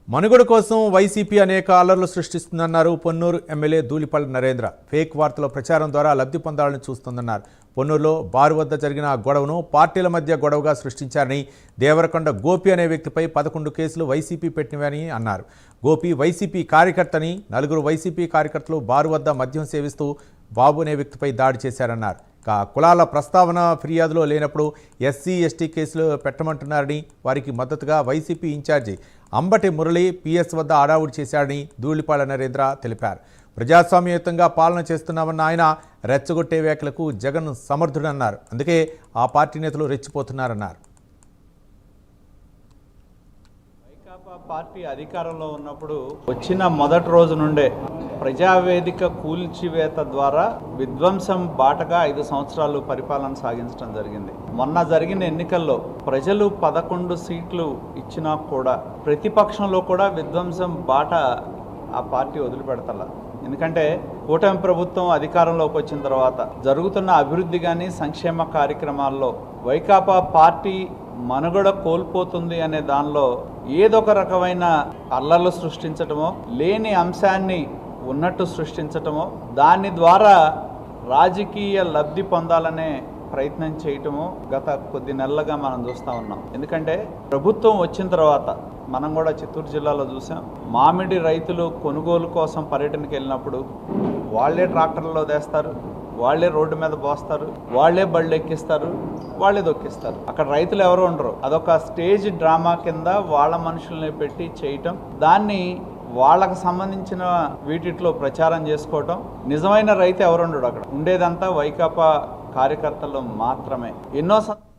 మనుగడ కోసం వైసీపీ అనేక అల్లర్లు సృష్టిస్తుందన్నారు పొన్నూరు ఎమ్మెల్యే ధూళిపల్లి నరేంద్ర. ఫేక్ వార్తల ప్రచారం ద్వారా లబ్ధి పొందాలని చూస్తుందన్నారు. పొన్నూరులో బారు వద్ద జరిగిన గొడవను పార్టీల మధ్య గొడవగా సృష్టించారని, దేవరకొండ గోపి అనే వ్యక్తిపై 11 కేసులు వైసీపీ పెట్టినవని అన్నారు. గోపి వైసీపీ కార్యకర్తని, 4 వైసీపీ కార్యకర్తలు బారు వద్ద మద్యం సేవిస్తూ బాబు అనే వ్యక్తిపై దాడి చేశారన్నారు. కులాల ప్రస్తావన ఫిర్యాదులో లేనప్పుడు ఎస్సీ ఎస్టీ కేసులు పెట్టమంటున్నారని, వారికి మద్దతుగా వైసీపీ ఇన్ఛార్జి అంబటి మురళి పిఎస్ వద్ద ఆడావుడి చేశారని ధూళిపల్లి నరేంద్ర తెలిపారు. ప్రజాస్వామ్యయుతంగా పాలన చేస్తున్నామన్న ఆయన రెచ్చగొట్టే వ్యాఖ్యలకు జగన్ సమర్థుడన్నారు. అందుకే ఆ పార్టీ నేతలు రెచ్చిపోతున్నారన్నారు. పార్టీ అధికారంలో ఉన్నప్పుడు వచ్చిన మొదటి రోజు నుండే ప్రజావేదిక కూల్చివేత ద్వారా విధ్వంసం బాటగా 5 సంవత్సరాలు పరిపాలన సాగించడం జరిగింది. మొన్న జరిగిన ఎన్నికల్లో ప్రజలు 11 సీట్లు ఇచ్చినా కూడా ప్రతిపక్షంలో కూడా విధ్వంసం బాట ఆ పార్టీ వదిలిపెడతల. ఎందుకంటే కూటమి ప్రభుత్వం అధికారంలోకి వచ్చిన తర్వాత జరుగుతున్న అభివృద్ధి కానీ సంక్షేమ కార్యక్రమాల్లో వైకాపా పార్టీ మనుగడ కోల్పోతుంది అనే దానిలో ఏదొక రకమైన అల్లర్లు సృష్టించటమో, లేని అంశాన్ని ఉన్నట్టు సృష్టించటమో, దాని ద్వారా రాజకీయ లబ్ధి పొందాలనే ప్రయత్నం చేయటము గత కొద్ది నెలలుగా మనం చూస్తూ ఉన్నాం. ఎందుకంటే ప్రభుత్వం వచ్చిన తర్వాత మనం కూడా చిత్తూరు జిల్లాలో చూసాం. మామిడి రైతులు కొనుగోలు కోసం పర్యటనకి వెళ్ళినప్పుడు వాళ్ళే ట్రాక్టర్లలో తెస్తారు, వాళ్ళే రోడ్డు మీద పోస్తారు, వాళ్ళే బళ్ళు ఎక్కిస్తారు, వాళ్ళే దొక్కిస్తారు. అక్కడ రైతులు ఎవరు ఉండరు. అదొక స్టేజ్ డ్రామా కింద వాళ్ళ మనుషుల్ని పెట్టి చేయటం, దాన్ని వాళ్ళకు సంబంధించిన వీటిలో ప్రచారం చేసుకోవటం. నిజమైన రైతు ఎవరు ఉండడు. అక్కడ ఉండేదంతా వైకాపా కార్యకర్తలు మాత్రమే. ఎన్నో